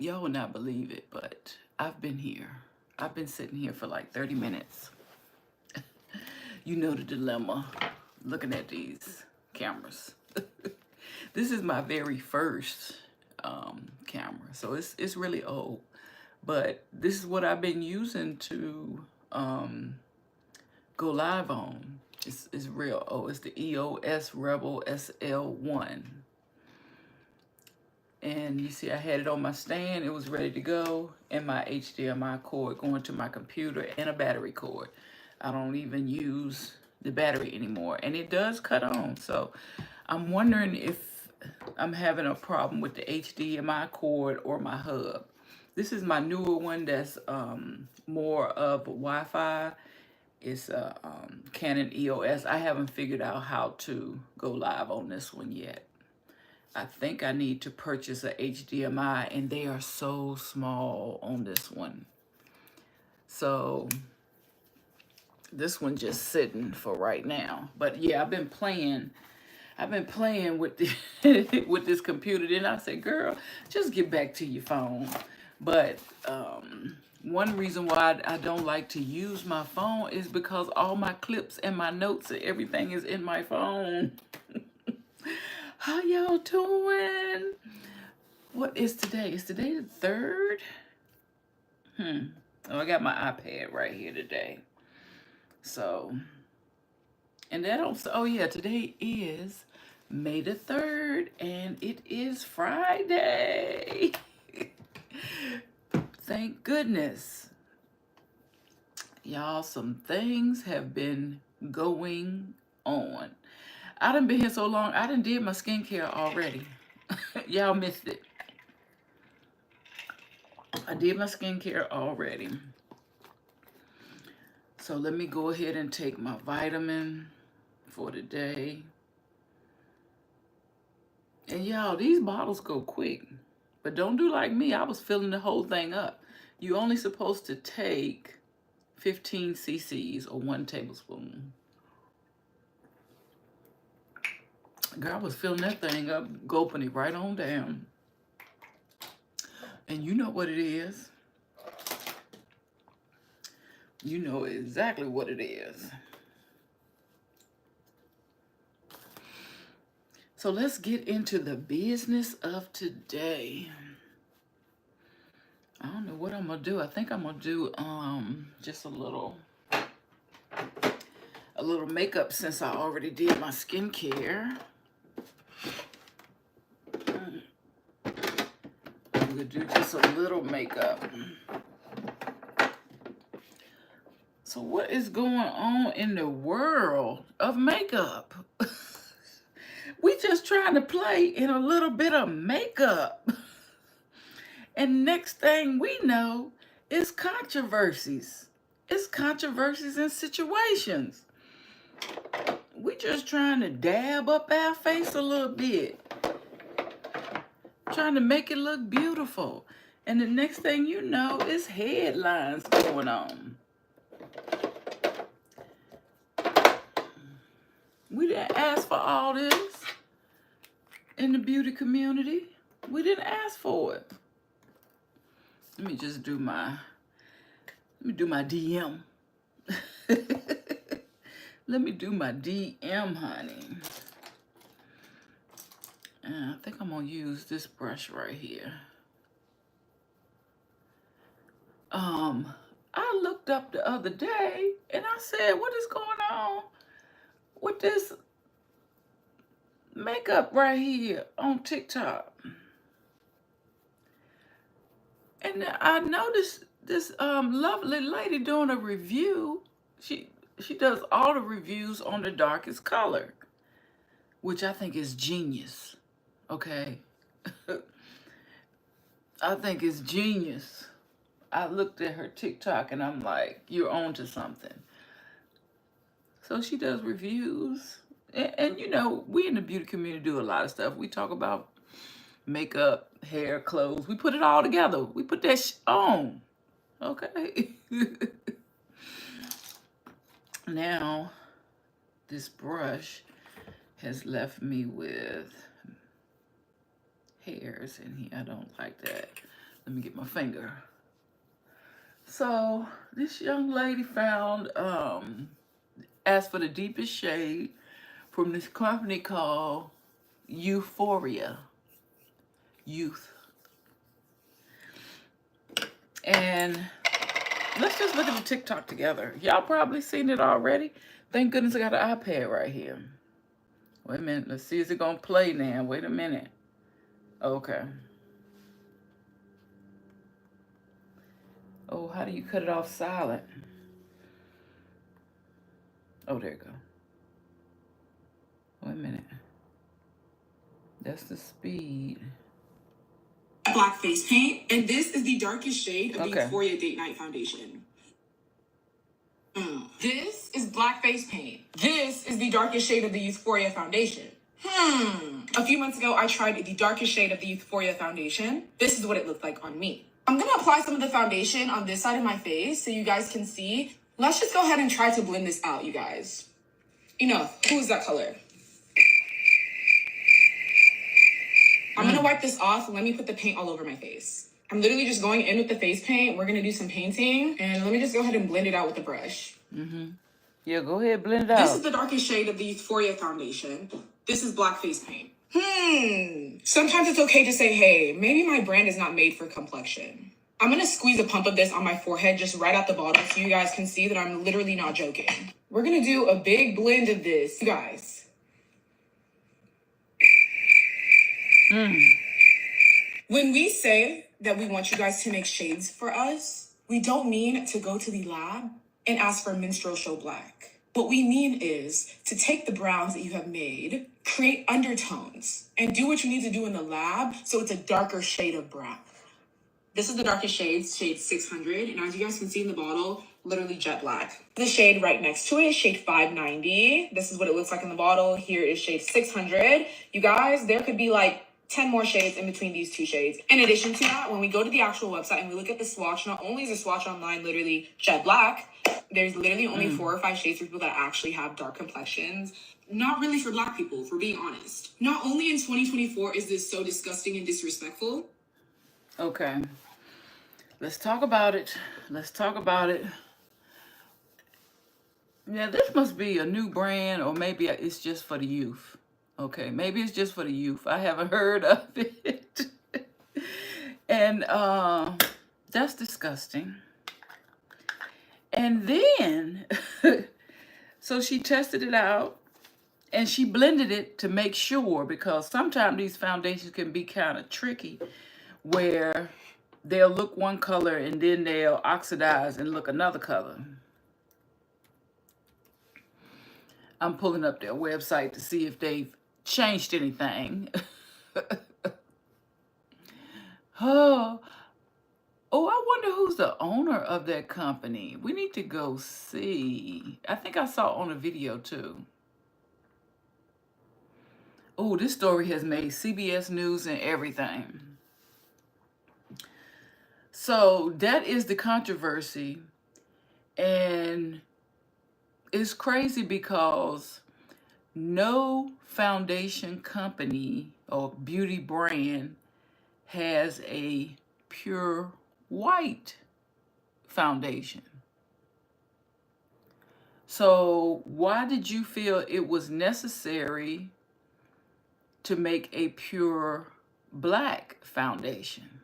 Y'all will not believe it, but I've been here. I've been sitting here for like 30 minutes. You know the dilemma, looking at these cameras. This is my very first camera, so it's really old. But this is what I've been using to go live on. It's real old. It's the EOS Rebel SL1. And you see I had it on my stand. It was ready to go. And my HDMI cord going to my computer and a battery cord. I don't even use the battery anymore. And it does cut on. So I'm wondering if I'm having a problem with the HDMI cord or my hub. This is my newer one that's more of Wi-Fi. It's a Canon EOS. I haven't figured out how to go live on this one yet. I think I need to purchase a HDMI, and they are so small on this one. So this one just sitting for right now. But yeah, I've been playing with the, with this computer. Then I said, girl, just get back to your phone. But one reason why I don't like to use my phone is because all my clips and my notes and everything is in my phone. How y'all doing? What is today? Is today the 3rd? Oh, I got my iPad right here today. So, and that also, oh yeah, today is May the 3rd, and it is Friday. Thank goodness. Y'all, some things have been going on. I done been here so long, I done did my skincare already. Y'all missed it. I did my skincare already. So let me go ahead and take my vitamin for today. And y'all, these bottles go quick. But don't do like me. I was filling the whole thing up. You're only supposed to take 15 cc's or 1 tablespoon. Girl, I was filling that thing up, gulping it right on down. And you know what it is. You know exactly what it is. So let's get into the business of today. I don't know what I'm gonna do. I think I'm gonna do just a little makeup since I already did my skincare. I'm gonna do just a little makeup. So what is going on in the world of makeup? We just trying to play in a little bit of makeup. And next thing we know is controversies. It's controversies and situations. We just trying to dab up our face a little bit. Trying to make it look beautiful. And the next thing you know is headlines going on. We didn't ask for all this in the beauty community. We didn't ask for it. Let me just do my DM. Let me do my DM, honey. I think I'm gonna use this brush right here. I looked up the other day and I said, what is going on with this makeup right here on TikTok? And I noticed this lovely lady doing a review. She does all the reviews on the darkest color, which I think is genius. Okay. I think it's genius. I looked at her TikTok and I'm like, you're on to something. So she does reviews. And you know, we in the beauty community do a lot of stuff. We talk about makeup, hair, clothes. We put it all together. We put that on. Okay. Now, this brush has left me with hairs in here. I don't like that. Let me get my finger. So this young lady found, asked for the deepest shade from this company called Euphoria Youth. And let's just look at the TikTok together. Y'all probably seen it already. Thank goodness I got an iPad right here. Wait a minute. Let's see. Is it going to play now? Wait a minute. Okay. Oh, how do you cut it off silent? Oh, there you go. Wait a minute. That's the speed. Black face paint, and this is the darkest shade of the Euphoria Date Night Foundation. This is black face paint. This is the darkest shade of the Euphoria Foundation. A few months ago, I tried the darkest shade of the Euphoria Foundation. This is what it looked like on me. I'm gonna apply some of the foundation on this side of my face so you guys can see. Let's just go ahead and try to blend this out, you guys. Enough. Who is that color? I'm gonna wipe this off and let me put the paint all over my face. I'm literally just going in with the face paint. We're gonna do some painting, and let me just go ahead and blend it out with the brush. Yeah, go ahead, blend it out. This is the darkest shade of the Euphoria Foundation. This is black face paint. Sometimes it's okay to say, hey, maybe my brand is not made for complexion. I'm gonna squeeze a pump of this on my forehead just right out the bottom so you guys can see that I'm literally not joking. We're gonna do a big blend of this, you guys. When we say that we want you guys to make shades for us, we don't mean to go to the lab and ask for minstrel show black. What we mean is to take the browns that you have made, create undertones, and do what you need to do in the lab so it's a darker shade of brown. This is the darkest shade, shade 600, and as you guys can see in the bottle, literally jet black. The shade right next to it is shade 590. This is what it looks like in the bottle. Here is shade 600. You guys, there could be like 10 more shades in between these two shades. In addition to that, when we go to the actual website and we look at the swatch, not only is the swatch online literally jet black, there's literally only 4 or 5 shades for people that actually have dark complexions. Not really for black people, for being honest. Not only in 2024 is this so disgusting and disrespectful. Okay. Let's talk about it. Let's talk about it. Now, this must be a new brand, or maybe it's just for the youth. Okay, maybe it's just for the youth. I haven't heard of it. And that's disgusting. And then, so she tested it out and she blended it to make sure, because sometimes these foundations can be kind of tricky where they'll look one color and then they'll oxidize and look another color. I'm pulling up their website to see if they've changed anything. Oh, I wonder who's the owner of that company. We need to go see. I think I saw on a video too. Oh, this story has made CBS News and everything. So that is the controversy. And it's crazy because no foundation company or beauty brand has a pure white foundation. So why did you feel it was necessary to make a pure black foundation?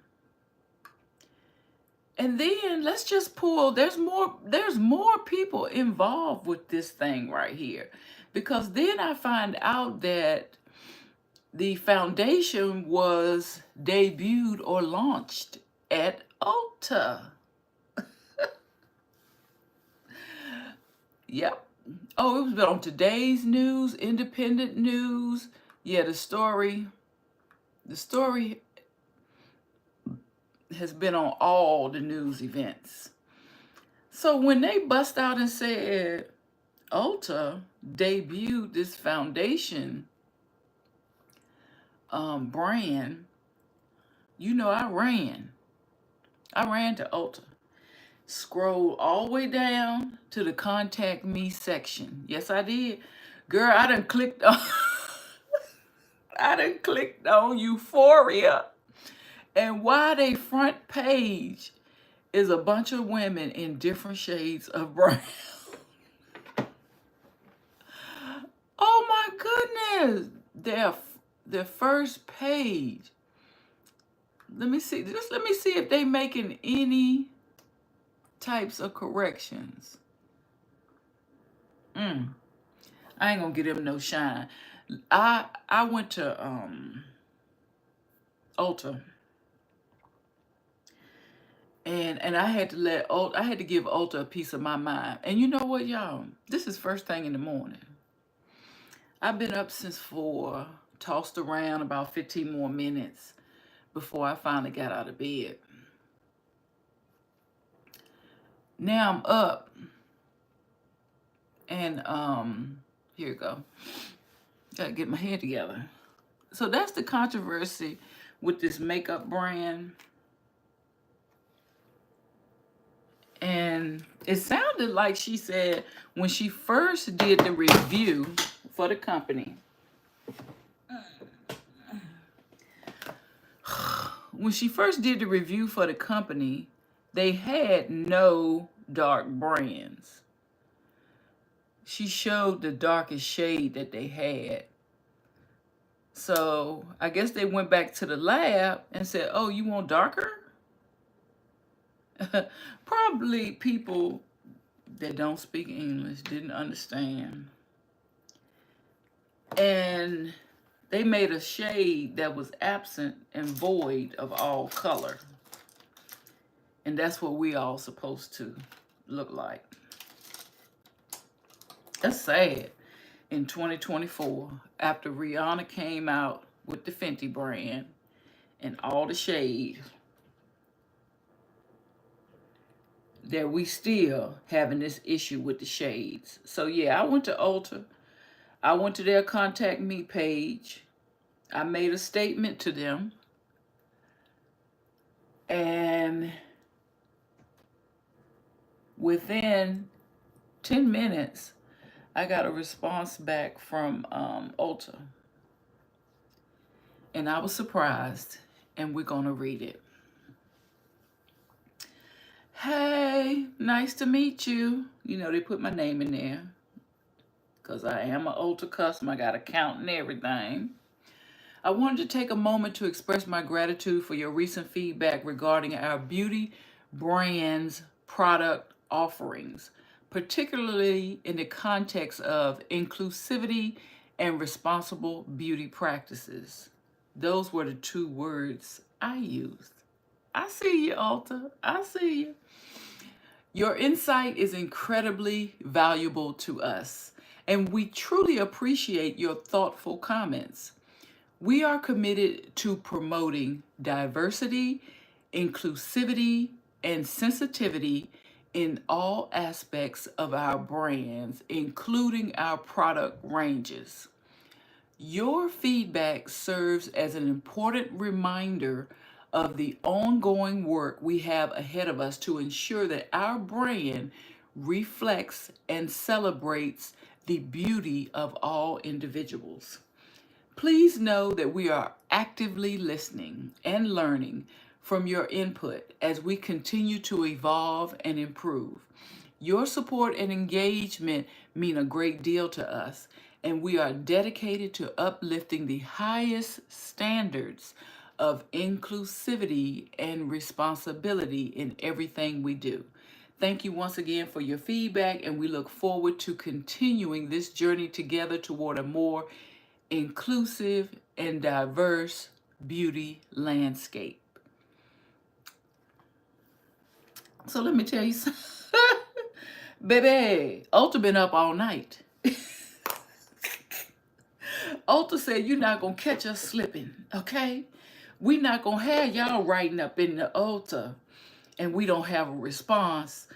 And then let's just pull, there's more people involved with this thing right here. Because then I find out that the foundation was debuted or launched at Ulta. Yep. Oh, it was on Today's News, Independent News. Yeah, the story has been on all the news events. So when they bust out and said Ulta debuted this foundation brand, you know, I ran to Ulta, scrolled all the way down to the contact me section. Yes, I did. Girl, I done clicked on Euphoria, And why they front page is a bunch of women in different shades of brown. Oh my goodness. Their first page. Let me see. Just let me see if they making any types of corrections. I ain't gonna give them no shine. I went to Ulta, and I had to give Ulta a piece of my mind. And you know what, y'all? This is first thing in the morning. I've been up since 4, tossed around about 15 more minutes before I finally got out of bed. Now I'm up, and here we go. Gotta get my head together. So that's the controversy with this makeup brand. And it sounded like she said when she first did the review for the company, they had no dark brands. She showed the darkest shade that they had. So I guess they went back to the lab and said, oh, you want darker? Probably people that don't speak English didn't understand. And they made a shade that was absent and void of all color. And that's what we all supposed to look like. That's sad. In 2024, after Rihanna came out with the Fenty brand and all the shade, that we still having this issue with the shades. So yeah, I went to Ulta. I went to their contact me page. I made a statement to them. And within 10 minutes, I got a response back from Ulta. And I was surprised, and we're going to read it. Hey, nice to meet you. You know, they put my name in there because I am an Ulta customer. I got a count and everything. I wanted to take a moment to express my gratitude for your recent feedback regarding our beauty brand's product offerings, particularly in the context of inclusivity and responsible beauty practices. Those were the 2 words I used. I see you, Ulta. I see you. Your insight is incredibly valuable to us, and we truly appreciate your thoughtful comments. We are committed to promoting diversity, inclusivity, and sensitivity in all aspects of our brands, including our product ranges. Your feedback serves as an important reminder of the ongoing work we have ahead of us to ensure that our brand reflects and celebrates the beauty of all individuals. Please know that we are actively listening and learning from your input as we continue to evolve and improve. Your support and engagement mean a great deal to us, and we are dedicated to uplifting the highest standards of inclusivity and responsibility in everything we do. Thank you once again for your feedback, and we look forward to continuing this journey together toward a more inclusive and diverse beauty landscape. So let me tell you something. Baby, Ulta been up all night. Ulta said, you're not going to catch us slipping, okay? We not going to have y'all writing up in the Ulta and we don't have a response.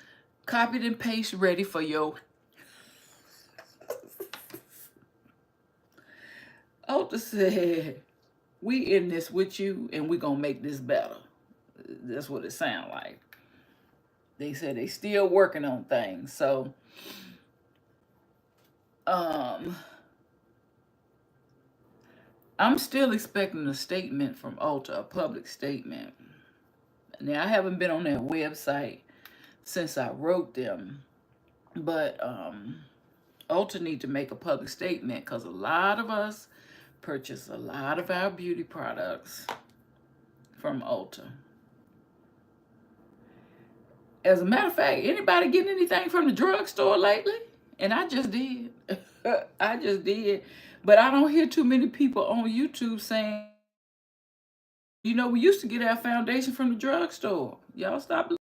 Copied and paste ready for your... Ulta said, we in this with you and we going to make this better. That's what it sound like. They said they still working on things. So, I'm still expecting a statement from Ulta, a public statement. Now, I haven't been on their website since I wrote them, but Ulta need to make a public statement because a lot of us purchase a lot of our beauty products from Ulta. As a matter of fact, anybody getting anything from the drugstore lately? And I just did. I just did. But I don't hear too many people on YouTube saying, you know, we used to get our foundation from the drugstore. Y'all stop.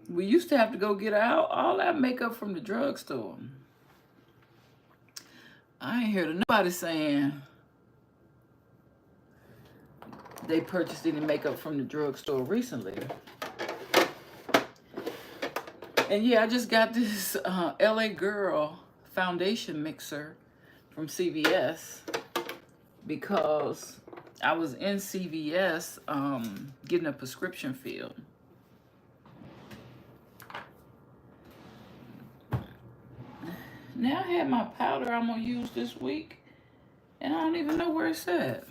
We used to have to go get all our makeup from the drugstore. I ain't heard nobody saying they purchased any makeup from the drugstore recently. And yeah, I just got this LA Girl foundation mixer from CVS because I was in CVS getting a prescription filled. Now I have my powder I'm gonna use this week, and I don't even know where it's at.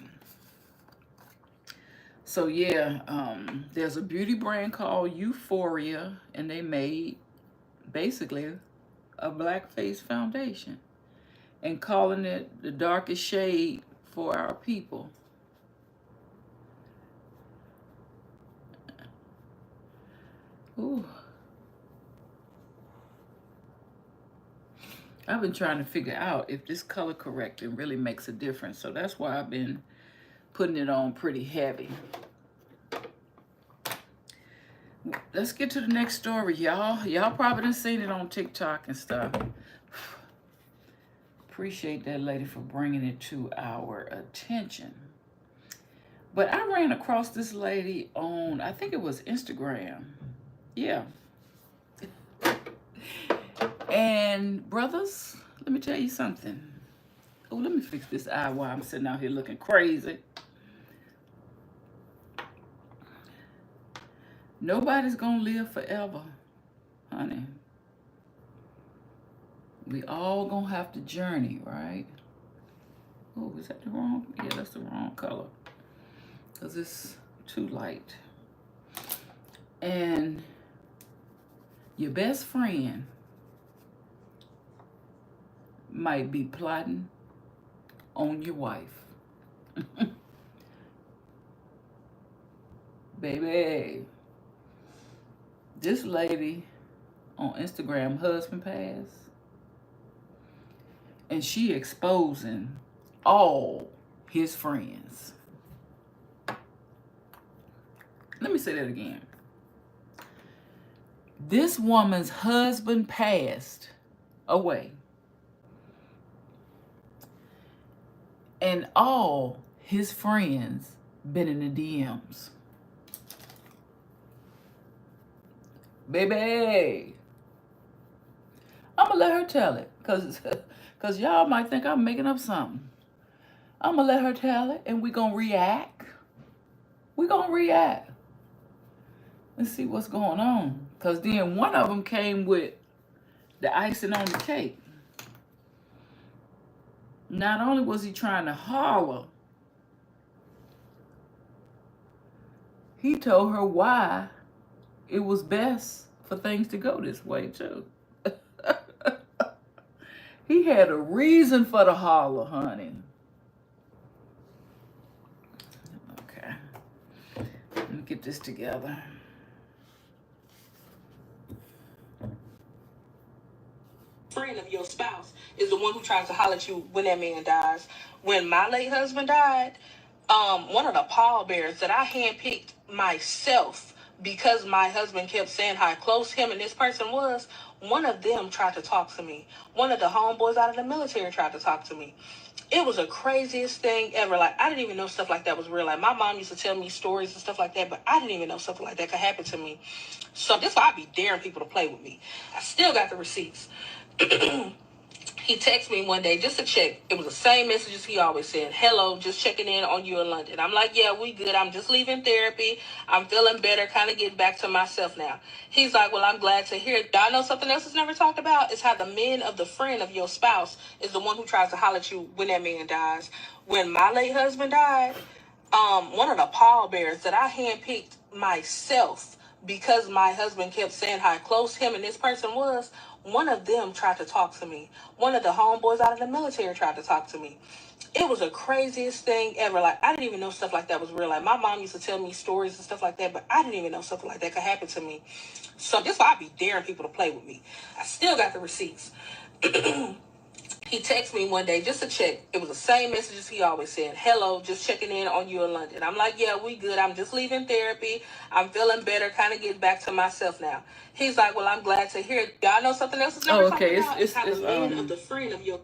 So yeah, there's a beauty brand called Euphoria, and they made basically a black face foundation and calling it the darkest shade for our people. Ooh. I've been trying to figure out if this color correcting really makes a difference. So that's why I've been putting it on pretty heavy. Let's get to the next story, y'all. Y'all probably done seen it on TikTok and stuff. Appreciate that lady for bringing it to our attention. But I ran across this lady on, I think it was Instagram. Yeah. And brothers, let me tell you something. Oh, let me fix this eye while I'm sitting out here looking crazy. Nobody's gonna live forever, honey. We all gonna have to journey, right? Oh, is that the wrong? Yeah, that's the wrong color. Because it's too light. And your best friend might be plotting on your wife. Baby, this lady on Instagram, husband passed, and she exposing all his friends. Let me say that again. This woman's husband passed away, and all his friends been in the DMs. Baby, I'm gonna let her tell it, cause y'all might think I'm making up something. I'm gonna let her tell it, and we gonna react. We gonna react and see what's going on. Cause then one of them came with the icing on the cake. Not only was he trying to holler, he told her why it was best for things to go this way too. He had a reason for the holler, honey. Okay, let me get this together. Friend of your spouse is the one who tries to holler at you when that man dies. When my late husband died, one of the pallbearers that I handpicked myself because my husband kept saying how close him and this person was, one of them tried to talk to me. One of the homeboys out of the military tried to talk to me. It was the craziest thing ever. Like, I didn't even know stuff like that was real. Like, my mom used to tell me stories and stuff like that, but I didn't even know something like that could happen to me. So that's why I be daring people to play with me. I still got the receipts. He texted me one day just to check. It was the same messages he always said. Hello, just checking in on you in London. I'm like, yeah, we good. I'm just leaving therapy. I'm feeling better, kind of getting back to myself now. He's like, well, I'm glad to hear it. Y'all know something else that's never talked about? Is how the men of the friend of your spouse is the one who tries to holler at you when that man dies. When my late husband died, one of the pallbearers that I handpicked myself because my husband kept saying how close him and this person was, one of them tried to talk to me. One of the homeboys out of the military tried to talk to me. It was the craziest thing ever. Like, I didn't even know stuff like that was real. Like, my mom used to tell me stories and stuff like that, but I didn't even know stuff like that could happen to me. So this why I be daring people to play with me. I still got the receipts. He texted me one day just to check. It was the same messages he always said. Hello, just checking in on you in London. I'm like, yeah, we good. I'm just leaving therapy. I'm feeling better, kind of getting back to myself now. He's like, well, I'm glad to hear it. Y'all know something else that's never talked about? It's how the men of the friend of your...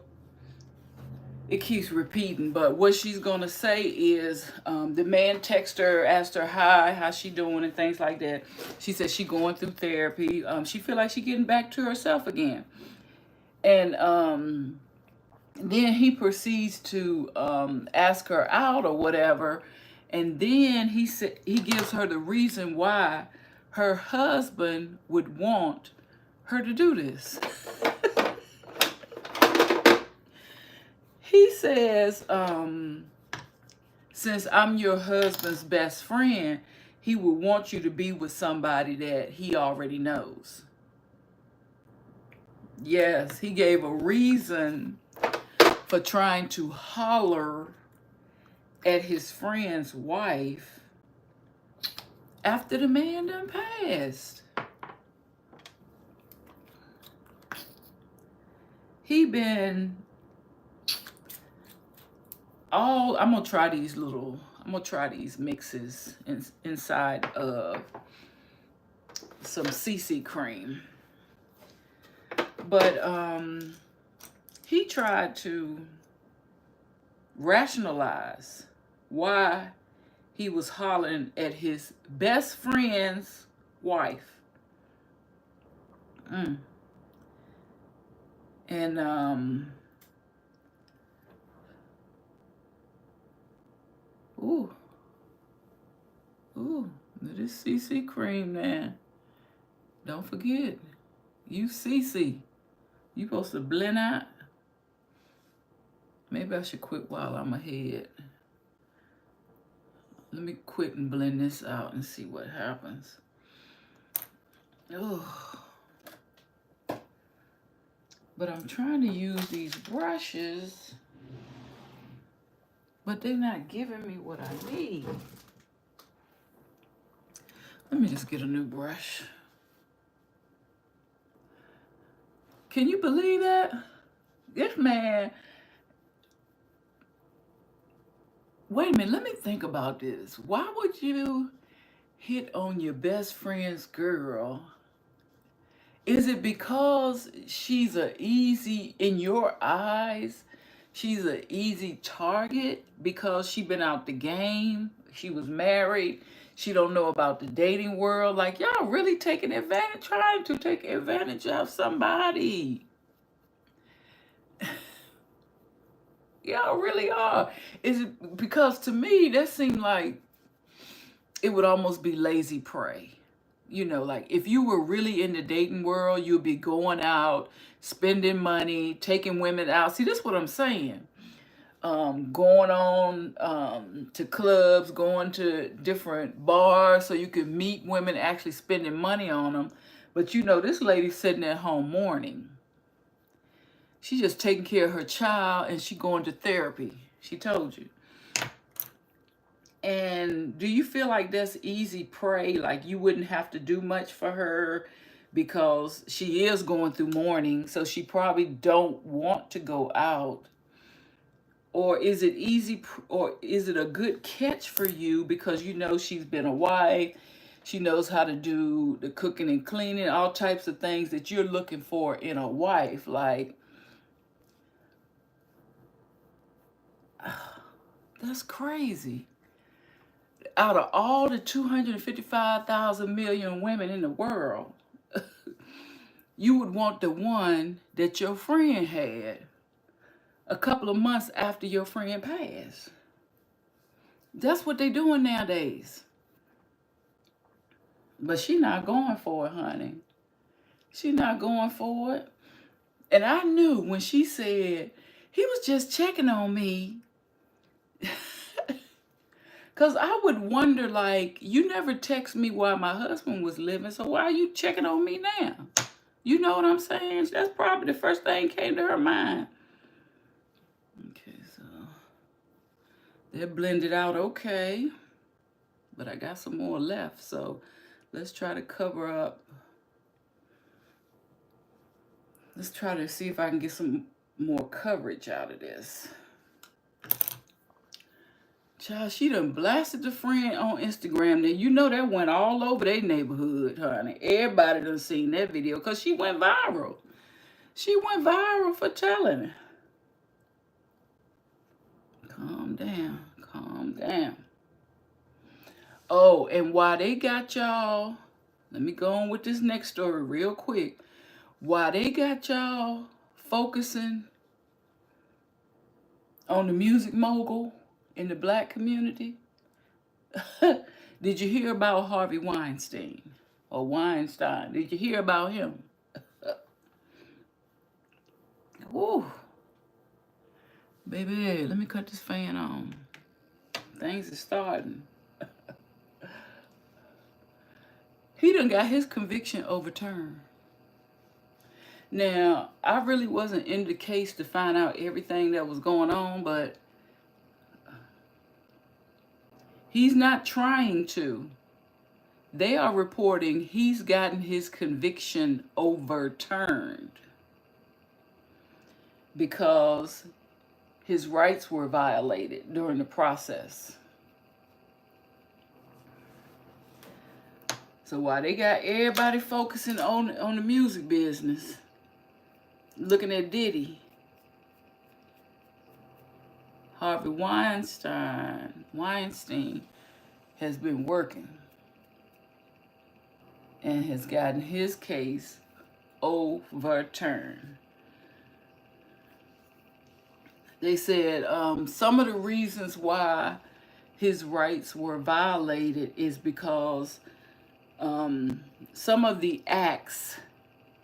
It keeps repeating, but what she's gonna say is the man texted her, asked her hi, how she doing and things like that. She said she going through therapy. She feel like she getting back to herself again. And then he proceeds to ask her out or whatever, and then he gives her the reason why her husband would want her to do this. He says, since I'm your husband's best friend, he would want you to be with somebody that he already knows. Yes, he gave a reason for trying to holler at his friend's wife after the man done passed. He been I'm gonna try these mixes inside of some CC cream. But he tried to rationalize why he was hollering at his best friend's wife. And this CC cream, man. Don't forget, you CC. You supposed to blend out. Maybe I should quit while I'm ahead. Let me quit and blend this out and see what happens. Oh. But I'm trying to use these brushes, but they're not giving me what I need. Let me just get a new brush. Can you believe that? This man... Wait a minute, let me think about this. Why would you hit on your best friend's girl? Is it because she's in your eyes, she's an easy target because she been out the game, she was married, she don't know about the dating world? Like, y'all really trying to take advantage of somebody. Y'all really are. Is it because to me that seemed like it would almost be lazy prey? You know, like if you were really in the dating world, you'd be going out, spending money, taking women out. See, this is what I'm saying. Going on to clubs, going to different bars so you could meet women, actually spending money on them. But you know, this lady's sitting at home mourning. She's just taking care of her child and she going to therapy. She told you. And do you feel like that's easy prey? Like you wouldn't have to do much for her because she is going through mourning, so she probably don't want to go out? Or is it easy, or is it a good catch for you because you know she's been a wife, she knows how to do the cooking and cleaning, all types of things that you're looking for in a wife? Like, that's crazy. Out of all the 255,000 million women in the world, you would want the one that your friend had. a couple of months after your friend passed. That's what they doing nowadays. But she not going for it, honey. She not going for it. And I knew when she said, he was just checking on me. Because I would wonder, like, you never text me while my husband was living, so why are you checking on me now? You know what I'm saying? That's probably the first thing came to her mind. Okay, so they're blended out okay. But I got some more left, so let's try to cover up. Let's try to see if I can get some more coverage out of this. Child, she done blasted the friend on Instagram. Now, you know that went all over their neighborhood, honey. Everybody done seen that video because she went viral. She went viral for telling it. Calm down. Calm down. Oh, and while they got y'all, let me go on with this next story real quick. While they got y'all focusing on the music mogul in the black community, did you hear about Harvey Weinstein or Weinstein? Did you hear about him? Woo. Baby, let me cut this fan on. Things are starting. He done got his conviction overturned. Now, I really wasn't in the case to find out everything that was going on, but he's not trying to. They are reporting he's gotten his conviction overturned because his rights were violated during the process. So while they got everybody focusing on the music business, looking at Diddy, Harvey Weinstein has been working and has gotten his case overturned. They said some of the reasons why his rights were violated is because some of the acts,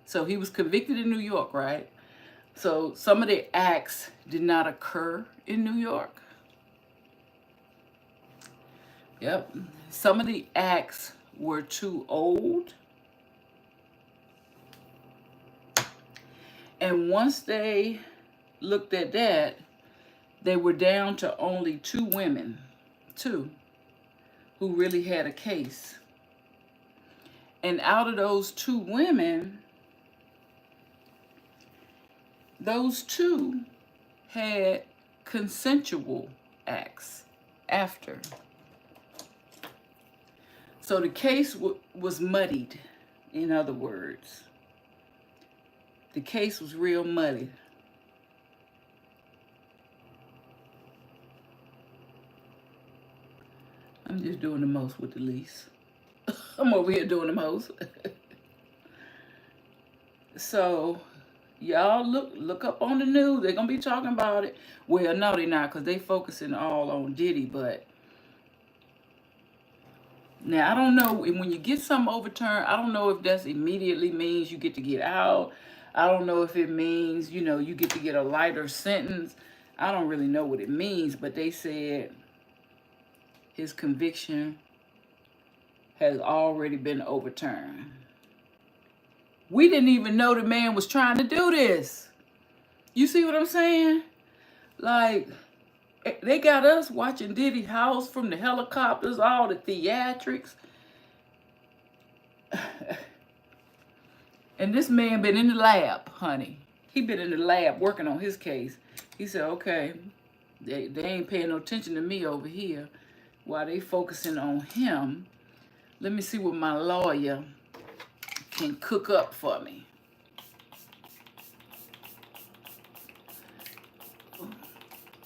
so he was convicted in New York, right? So some of the acts did not occur in New York. Yep. Some of the acts were too old. And once they looked at that, they were down to only 2 women, who really had a case. And out of those 2 women, those 2 had consensual acts after. So the case was muddied, in other words. The case was real muddy. I'm just doing the most with the least. I'm over here doing the most. So, y'all look up on the news. They're going to be talking about it. Well, no, they're not, because they focusing all on Diddy. But now, I don't know. When you get something overturned, I don't know if that immediately means you get to get out. I don't know if it means, you get to get a lighter sentence. I don't really know what it means. But they said his conviction has already been overturned. We didn't even know the man was trying to do this. You see what I'm saying? Like, they got us watching Diddy's house from the helicopters, all the theatrics. And this man been in the lab, honey. He been in the lab working on his case. He said, okay, they ain't paying no attention to me over here while they focusing on him. Let me see what my lawyer can cook up for me.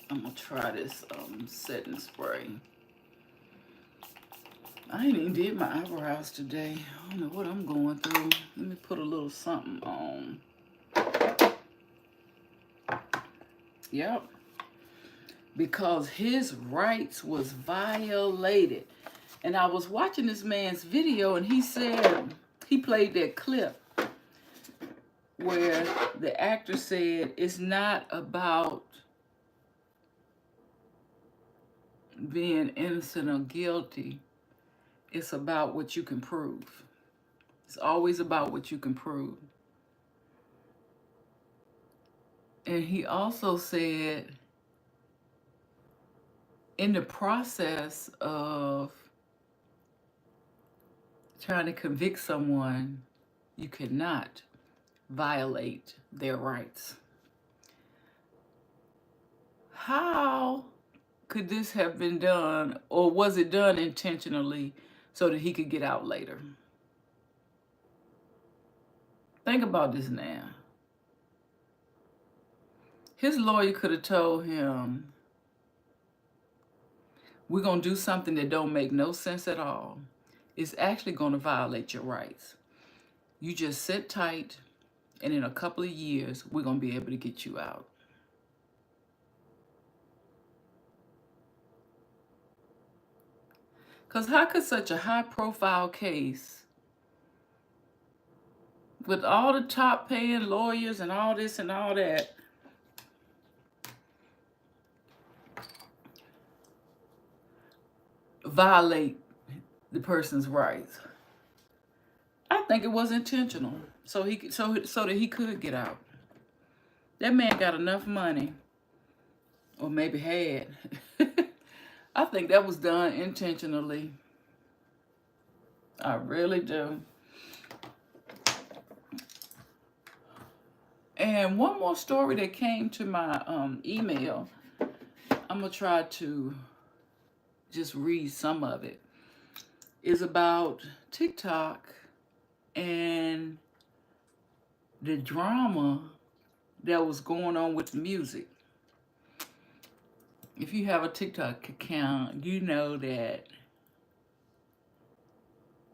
I'm gonna try this setting spray. I ain't even did my eyebrows today. I don't know what I'm going through. Let me put a little something on. Yep. Because his rights was violated. And I was watching this man's video, and he said, he played that clip where the actor said, it's not about being innocent or guilty. It's about what you can prove. It's always about what you can prove. And he also said, in the process of trying to convict someone, you cannot violate their rights. How could this have been done, or was it done intentionally so that he could get out later? Think about this now. His lawyer could have told him, we're going to do something that don't make no sense at all. It's actually going to violate your rights. You just sit tight, and in a couple of years, we're going to be able to get you out. Because how could such a high-profile case, with all the top-paying lawyers and all this and all that, violate the person's rights? I think it was intentional, so that he could get out. That man got enough money, or maybe had. I think that was done intentionally. I really do. And one more story that came to my email. I'm gonna try to just read some of it. Is about TikTok and the drama that was going on with the music. If you have a TikTok account, you know that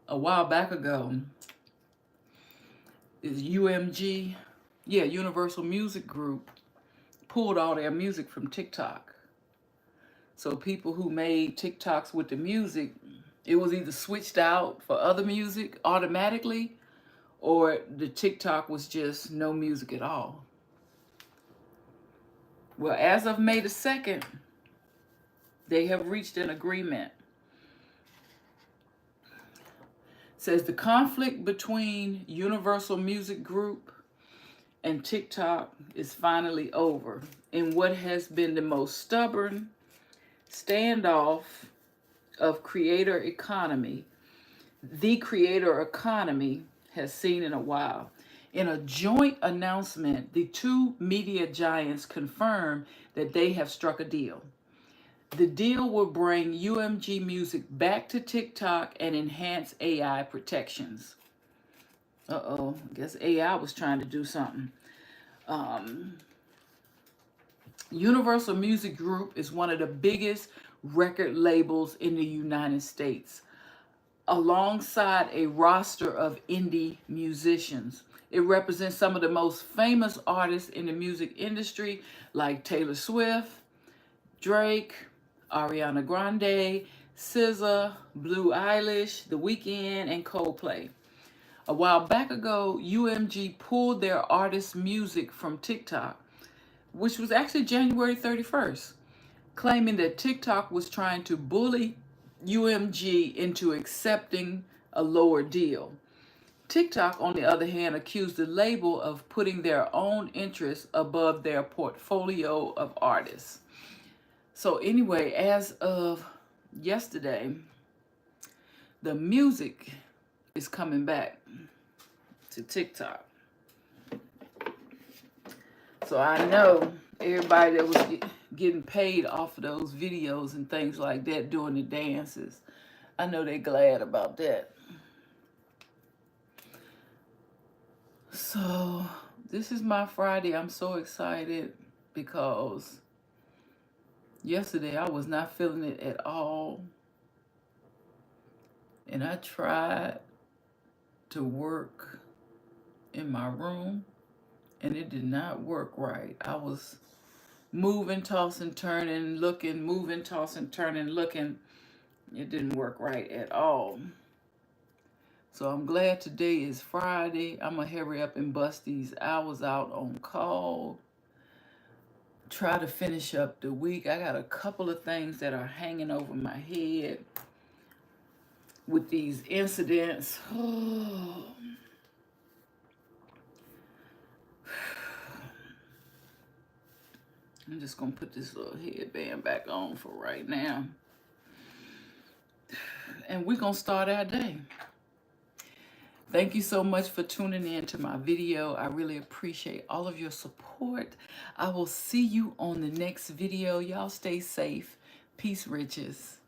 a while back ago, is UMG, Universal Music Group, pulled all their music from TikTok. So people who made TikToks with the music, it was either switched out for other music automatically, or the TikTok was just no music at all. Well, as of May the 2nd, they have reached an agreement. It says the conflict between Universal Music Group and TikTok is finally over in what has been the most stubborn standoff of creator economy, the creator economy has seen in a while. In a joint announcement, the two media giants confirmed that they have struck a deal. The deal will bring UMG music back to TikTok and enhance AI protections. I guess AI was trying to do something. Universal Music Group is one of the biggest record labels in the United States, alongside a roster of indie musicians. It represents some of the most famous artists in the music industry, like Taylor Swift, Drake, Ariana Grande, SZA, Blue Eilish, The Weeknd, and Coldplay. A while back ago, UMG pulled their artists' music from TikTok, which was actually January 31st, claiming that TikTok was trying to bully UMG into accepting a lower deal. TikTok, on the other hand, accused the label of putting their own interests above their portfolio of artists. So anyway, as of yesterday, the music is coming back to TikTok. So I know everybody that was getting paid off of those videos and things like that, doing the dances, I know they're glad about that. So this is my Friday. I'm so excited because yesterday I was not feeling it at all. And I tried to work in my room and it did not work right. I was moving, tossing, turning, looking, moving, tossing, turning, looking. It didn't work right at all. So I'm glad today is Friday. I'm going to hurry up and bust these hours out on call. Try to finish up the week. I got a couple of things that are hanging over my head with these incidents. I'm just going to put this little headband back on for right now. And we're going to start our day. Thank you so much for tuning in to my video. I really appreciate all of your support. I will see you on the next video. Y'all stay safe. Peace, riches.